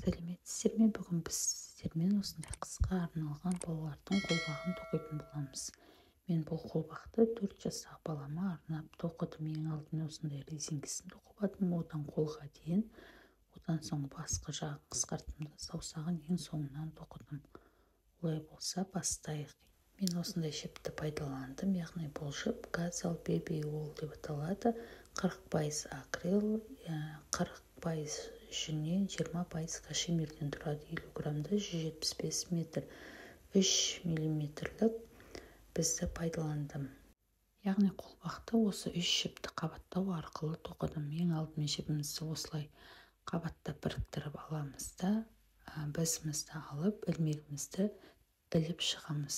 Сәлеметсіздер ме? Бүгін біз сіздермен осындай қысқа арналған балалардың қолбағын тоқитын боламыз. Мен бұл қолбақты 4 жастағы балама арнап тоқыдым. Ең алдымен осындай резинкісін тоқыдым, одан қолға дейін. Одан соң басқы жағын қысқарттым да саусағын ең соңынан тоқыдым. Олай болса бастайық. Мен осындай жіпті пайдаландым, яғни бұл жіп газал беби ол деп аталады. 40% акрил, 40% жүннен, 20% кашемирден тұрады. 50 грамда 175 метр, 3 миллиметрлік бізді пайдаландым. Яғни қолбақты осы 3 жіпті қабаттау арқылы тоқыдым. Ең алдымен жібімізді осылай қабаттап біріктіріп аламыз да, бізімізді алып, ілмегімізді іліп шығамыз.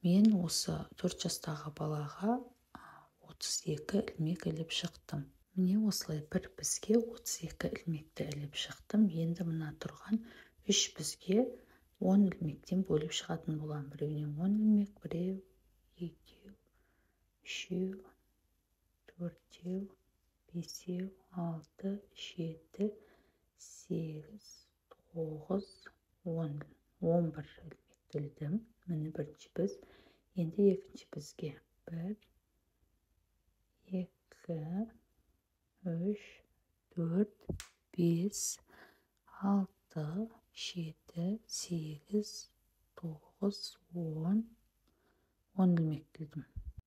Мен осы 4 жастағы балаға 32 ілмек іліп шықтым. Міне осылай бір бізге 32 ілмекті іліп шықтым. Енді мына тұрған 3 бізге 10 ілмектен бөліп шығатын болам. Біреуінен 10 ілмек, біреу, екеу, үшеу, төртеу, бесеу, 6, 7, 8, 9, 10, 11 ілмекті ілдім. Міне бірінші біз. Енді екінші бізге 1, 2, 3, 4, 5, 6, 7, 8, 9, 10 ілмек ілдім.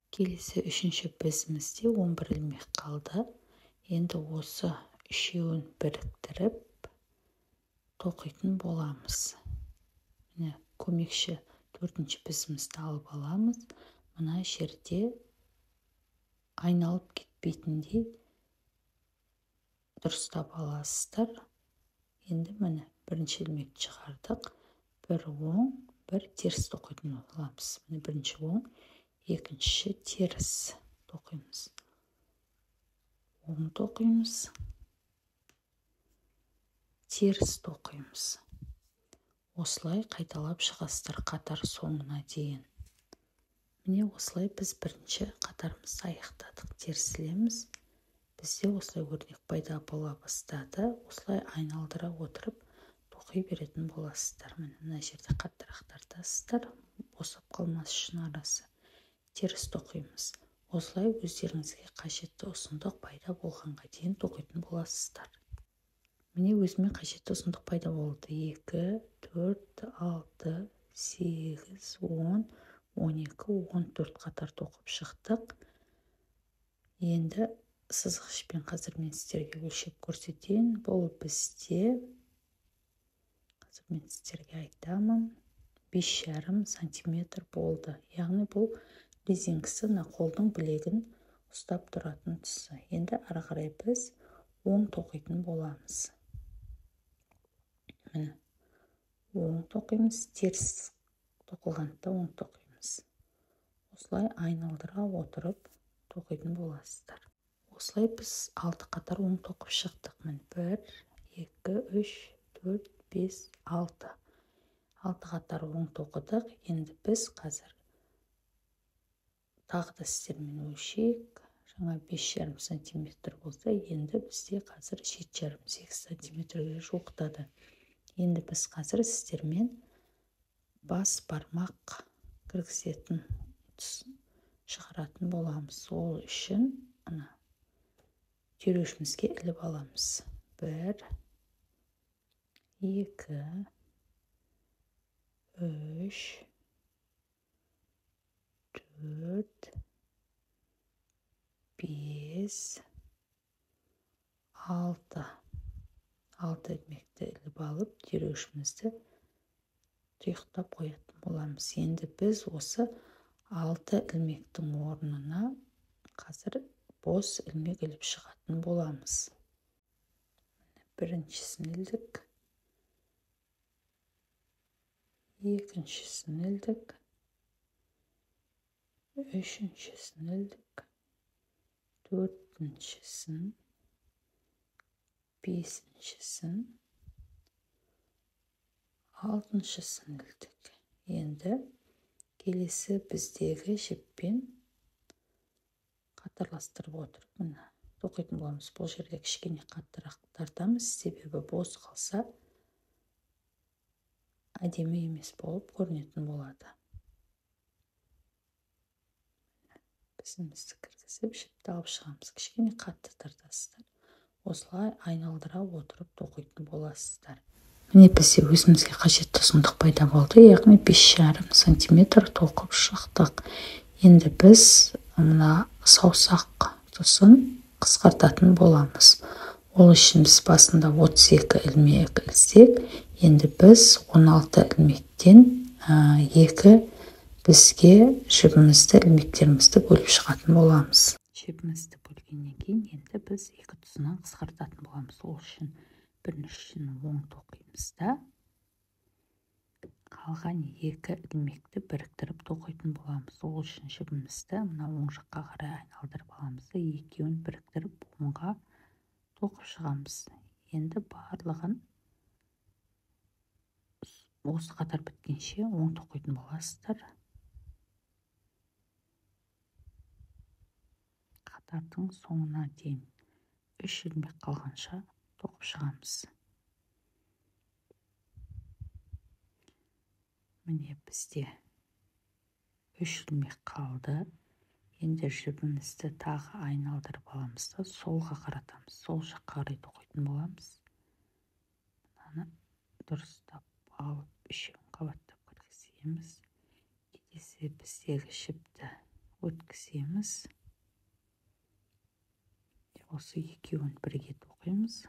Келесі үшінші бізімізде 11 ілмек қалды. Енді осы үшеуін біріктіріп тоқитын боламыз. Міне көмекші 4-ші бізімізді алып аламыз. Мына жерде айналып кетпейтіндей дұрыстап аласыздар. Енді міне бірінші ілмекті шығардық. Бір оң, бір теріс тоқитын боламыз. Міне бірінші оң, екінші теріс тоқимыз. Оң тоқимыз, теріс тоқимыз. Осылай қайталап шығасыздар қатар соңына дейін. Міне осылай біз бірінші қатарымызды аяқтадық. Теріслеміз. Бізде осылай өрнек пайда бола бастады. Осылай айналдыра отырып тоқи беретін боласыздар. Мына жерде қаттырақтар тастар, босап қалмас үшін арасы. Теріс тоқимыз. Осылай өздеріңізге қажетті ұзындық пайда болғанға дейін тоқитын боласыздар. Міне өзіме қажетті ұзындық пайда болды. 2, 4, 6, 8, 10, 12, 14 қатар тоқып шықтық. Енді сызғышпен қазір мен сіздерге өлшеп көрсетейін. Бұл бізде, қазір мен сіздерге айтамын, 5,5 сантиметр болды. Яғни бұл резинкісі қолдың білегін ұстап тұратын тұсы. Енді ары қарай біз оң тоқитын боламыз. Міне, оң тоқимыз, теріс тоқылғанда оң тоқимыз. Осылай айналдыра отырып тоқитын боласыздар. Осылай біз 6 қатар оң тоқып шықтық. Міне 1, 2, 3, 4, 5, 6. 6 қатар оң тоқыдық. Енді біз қазір тағы да сіздермен өлшейік. Жаңа 5,5 сантиметр болса, енді бізде қазір 7,5-8 сантиметрге жуықтады. Енді біз қазір сіздермен бас бармақ кіргізетін шығаратын боламыз. Ол үшін түйреуішімізге іліп аламыз. 1, 2, 3, 4, 5, 6. 6 ілмекті іліп алып, түйреуішімізді тұйықтап қоятын боламыз. Енді біз осы 6 ілмектің орнына қазір бос ілмек іліп шығатын боламыз. Біріншісін ілдік, екіншісін ілдік, үшіншісін ілдік, төртіншісін, бесіншісін, алтыншысын ілдік. Енді келесі біздегі жіппен қатарластырып отырып, тоқитын боламыз. Бұл жерге кішкене қаттырақ тартамыз, себебі бос қалса әдемі емес болып көрінетін болады. Бізімізді кіргізіп, жіпті алып шығамыз. Кішкене қатты тартасыздар. Осылай айналдыра отырып тоқитын боласыздар. Міне бізде өзімізге қажетті ұзындық пайда болды, яғни 5,5 сантиметр тоқып шықтық. Енді біз мына саусақ тұсын қысқартатын боламыз. Ол үшін біз басында 32 ілмек ілсек, енді біз 16 ілмектен 2 бізге жібімізді, ілмектерімізді бөліп шығатын боламыз. Жібімізді бөлгеннен кейін енді біз 2 тұсынан қысқартатын боламыз. Ол үшін біріншісін оң тоқимыз да, қалған 2 ілмекті біріктіріп тоқитын боламыз. Ол үшін жібімізді мына оң жаққа қарай айналдырып аламыз да, екеуін біріктіріп оңға тоқып шығамыз. Енді барлығын осы қатар біткенше оң тоқитын боласыздар. Қатардың соңына дейін 3 ілмек қалғанша тоқып шығамыз. Міне бізде 3 ілмек қалды. Енді жібімізді тағы айналдырып аламыз да, солға қаратамыз. Сол жаққа қарай тоқитын боламыз. Мынаны дұрыстап алып, үшеуін қабаттап кіргіземіз. Келесі біздегі жіпті өткіземіз. Осы екеуін бірге тоқимыз.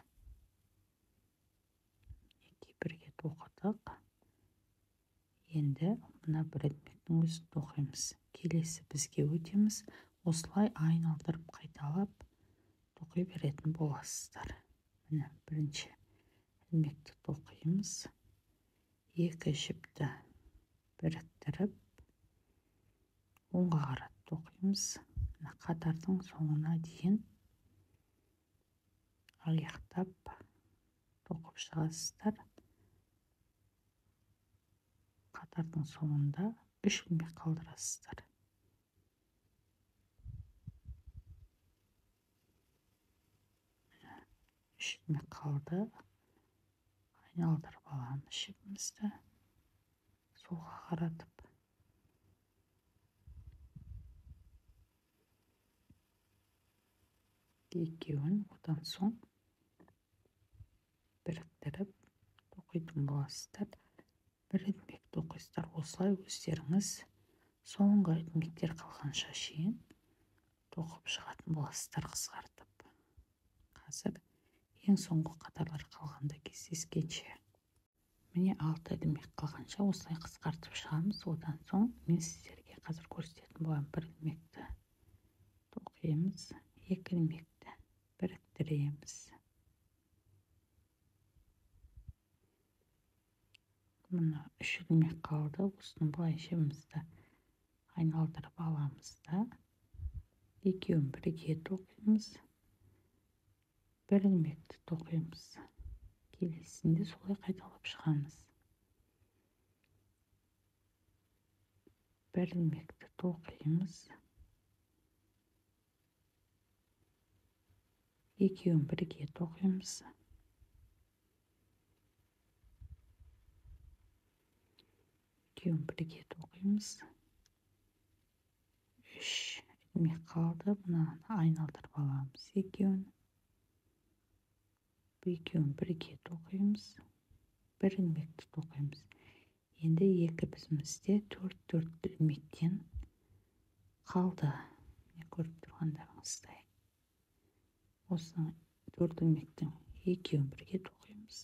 Бірге тоқыдық. Енді мына бір ілмектің өзін тоқимыз. Келесі бізге өтеміз. Осылай айналдырып қайталап тоқи беретін боласыздар. Міне бірінші ілмекті тоқимыз. 2 жіпті біріктіріп оңға қарап тоқимыз. Қатардың соңына дейін аяқтап тоқып шығасыздар. Қатардың соңында 3 ілмек қалдырасыздар. Үш ілмек қалды. Айналдырып аламыз жібімізді. Солға қаратып. Екеуін одан соң біріктіріп тоқитын боласыздар. Бір ілмек тоқисыздар. Осылай өздеріңіз соңғы ілмектер қалғанша шейін тоқып шығатын боласыздар қысқартып. Қазір ең соңғы қатарлар қалғанда кездескенше. Міне 6 ілмек қалғанша осылай қысқартып шығамыз. Одан соң мен сіздерге қазір көрсететін боламын. Бір ілмекті тоқимыз, 2 ілмекті біріктіреміз. Мына 3 ілмек қалды. Осыны былай жібімізді айналдырып аламыз да, екеуін бірге тоқимыз. Бір ілмекті тоқимыз. Келесінде солай қайталап шығамыз. Бір ілмекті тоқимыз. Екеуін бірге тоқимыз. Екеуін бірге тоқимыз. 3 ілмек қалды. Мынаны айналдырып аламыз. Екеуін бірге тоқимыз. Бір ілмекті тоқимыз. Енді екі бізімізде 4 ілмектен қалды. Көріп тұрғандарыңыздай. Осы 4 ілмектің екеуін бірге тоқимыз.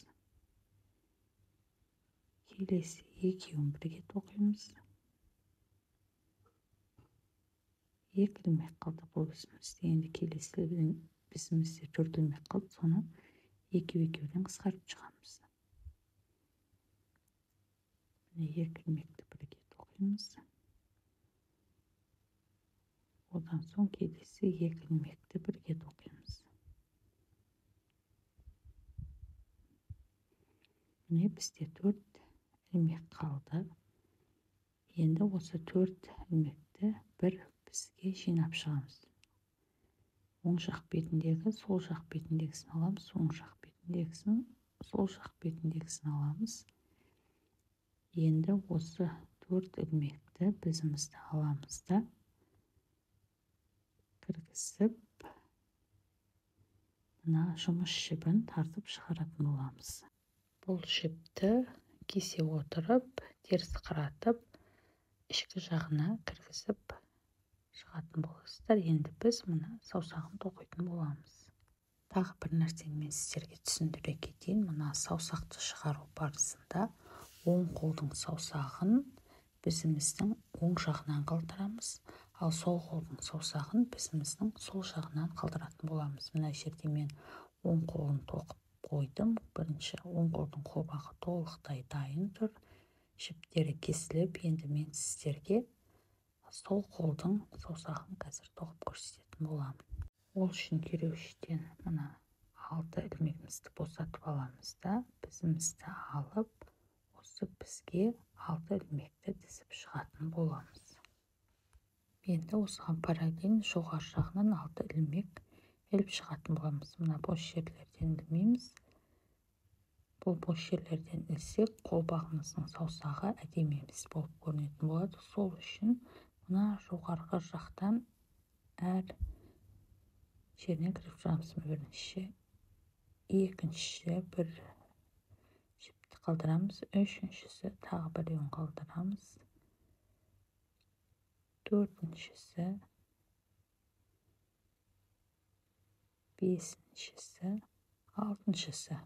Келесі екеуін бірге тоқимыз. 2 ілмек қалды бұл бізімізде. Енді келесі бізімізде 4 ілмек қалды. Соны екеуден қысқарып шығамыз. 2 ілмекті бірге тоқимыз. Одан соң келесі 2 ілмекті бірге тоқимыз. Міне бізде 4 ілмек қалды. Енді осы 4 ілмекті бір бізге жинап шығамыз. оң жақ бетіндегі сол жақ бетіндегісін аламыз, оң жақ бетіндегісін, сол жақ бетіндегісін аламыз. Енді осы 4 ілмекті бізімізді аламыз да кіргізіп, мына жұмыс жібін тартып шығаратын боламыз. Бұл жіпті кесе отырып, теріс қаратып, ішкі жағына кіргізіп шығатын боласыздар. Енді біз мына саусағын тоқитын боламыз. Тағы бір нәрсені мен сіздерге түсіндіре кетейін. Мына саусақты шығару барысында оң қолдың саусағын бізіміздің оң жағынан қалдырамыз, ал сол қолдың саусағын бізіміздің сол жағынан қалдыратын боламыз. Мына жерде мен оң қолын тоқып қойдым. Бірінші оң қолдың қолбағы толықтай дайын тұр. Жіптері кесіліп, енді мен сіздерге сол қолдың саусағын қазір тоқып көрсететін боламын. Ол үшін күйреуіштен мына 6 ілмегімізді босатып аламыз да, бізімізді алып, осы бізге 6 ілмекті тізіп шығатын боламыз. Енді осыған параллель жоғары жағынан 6 ілмек іліп шығатын боламыз. Мына бос жерлерден ілмейміз. Бұл бос жерлерден ілсек, қолбағымыздың саусағы әдемі емес болып көрінетін болады. Сол үшін мына жоғарғы жақтан әр жеріне кіріп шығамыз. Бірінші, екінші бір жіпті қалдырамыз, үшіншісі тағы біреуін қалдырамыз, төртіншісі, бесіншісі, алтыншысы.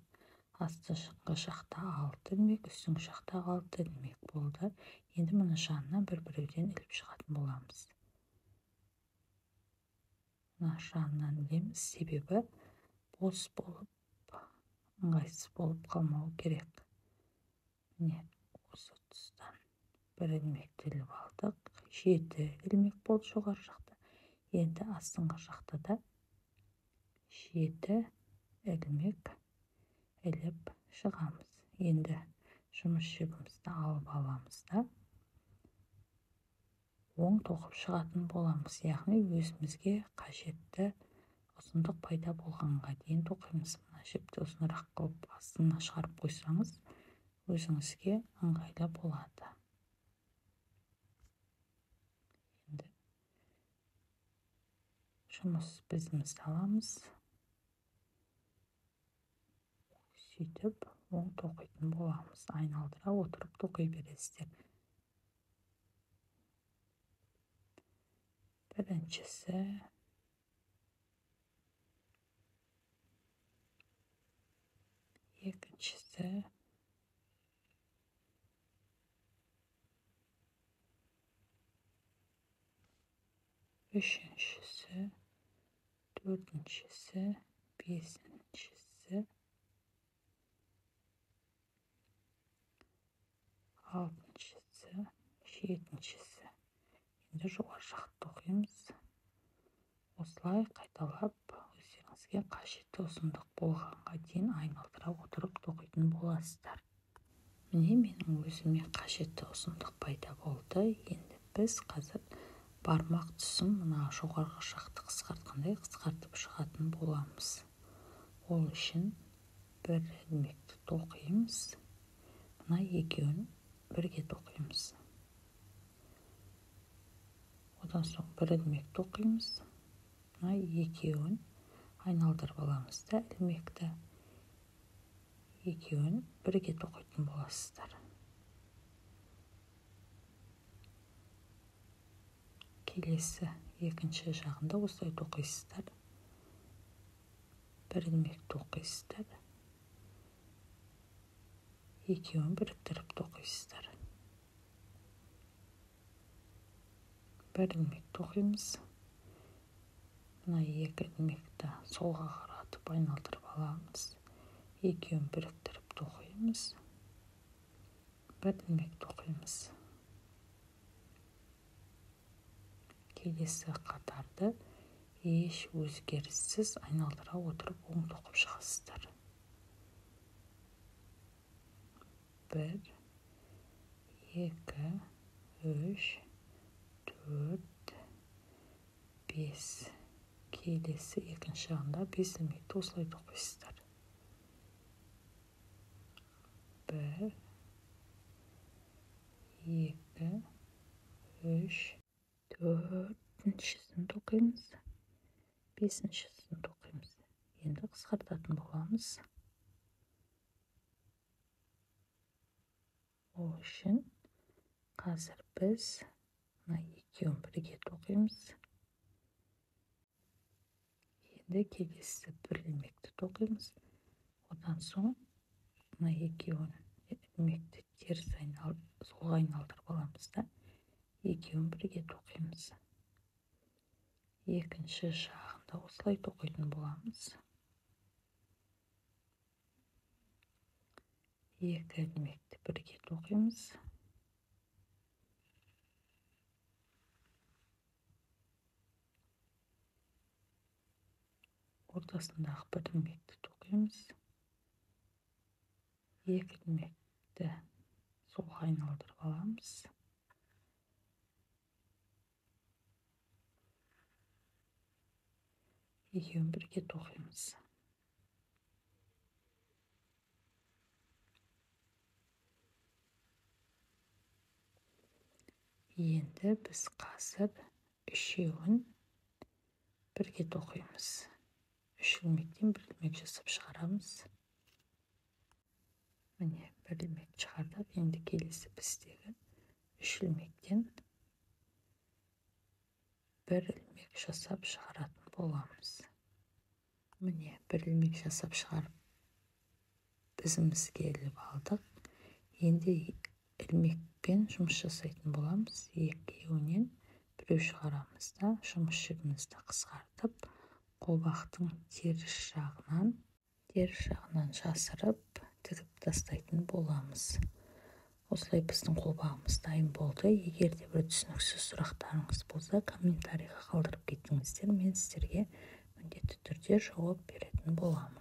Астыңғы жақта 6 ілмек, үстіңгі жақта 6 ілмек болды. Енді мұны жанынан бір-біреуден іліп шығатын боламыз. Мына жанынан ілеміз, себебі бос болып, ыңғайсыз болып қалмау керек. Міне осы тұстан бір ілмекті іліп алдық. 7 ілмек болды жоғары жақта. Енді астыңғы жақта да 7 ілмек іліп шығамыз. Енді жұмыс жібімізді алып аламыз да оң тоқып шығатын боламыз. Яғни өзімізге қажетті ұзындық пайда болғанға дейін тоқимыз. Мына жіпті ұзынырақ қылып астына шығарып қойсаңыз, өзіңізге ыңғайлы болады. Енді жұмыс бізімізді аламыз. Сөйтіп, оң тоқитын боламыз. Айналдыра отырып тоқи бересіздер. Біріншісі, екіншісі, үшіншісі, төртіншісі, бесіншісі, алтыншысы, жетіншісі. Енді жоғары жақты тоқимыз. Осылай қайталап, өздеріңізге қажетті ұзындық болғанға дейін айналдыра отырып тоқитын боласыздар. Міне менің өзіме қажетті ұзындық пайда болды. Енді біз қазір бармақ тұсын мына жоғарғы жақты қысқартқандай қысқартып шығатын боламыз. Ол үшін бір ілмекті тоқимыз. Мына екеуін бірге тоқимыз. Одан соң бір ілмек тоқимыз. Мына екеуін айналдырып аламыз да ілмекті. Екеуін бірге тоқитын боласыздар. Келесі екінші жағында осылай тоқисыздар. Бір ілмек тоқисыздар. Екеуін біріктіріп тоқисыздар. Бір ілмек тоқимыз. Мына екі ілмекті солға қаратып айналдырып аламыз. Екеуін біріктіріп тоқимыз. Бір ілмек тоқимыз. Келесі қатарды еш өзгеріссіз айналдыра отырып оң тоқып шығасыздар. 1, 2, 3, 4, 5, келесі екінші жағында 5 ілмекті осылай тоқисыздар. 1, 2, 3, 4-шісін тоқимыз, 5-шісін тоқимыз. Енді қысқартатын боламыз. Ол үшін қазір біз екеуін бірге тоқимыз. Енді келесі бір ілмекті тоқимыз. Одан соң екеуін ілмекті теріс солға айналдырып аламыз да, екеуін бірге тоқимыз. Екінші жағында осылай тоқитын боламыз. 2 ілмекті бірге тоқимыз. Ортасындағы бір ілмекті тоқимыз. 2 ілмекті солға айналдырып аламыз. Екеуін бірге тоқимыз. Енді біз қазір үшеуін бірге тоқимыз. 3 ілмектен бір ілмек жасап шығарамыз. Міне, бір ілмек шығардық. Енді келесі біздегі 3 ілмектен бір ілмек жасап шығаратын боламыз. Міне, бір ілмек жасап шығарып бізімізге іліп алдық. Енді ілмекпен жұмыс жасайтын боламыз. Екеуінен біреу шығарамыз да, жұмыс жігімізді қысқартып, қолбақтың теріс жағынан жасырып, тігіп тастайтын боламыз. Осылай біздің қолбағымыз дайын болды. Егер де бір түсініксіз сұрақтарыңыз болса, комментарийға қалдырып кетіңіздер. Мен сіздерге міндетті түрде жауап беретін боламын.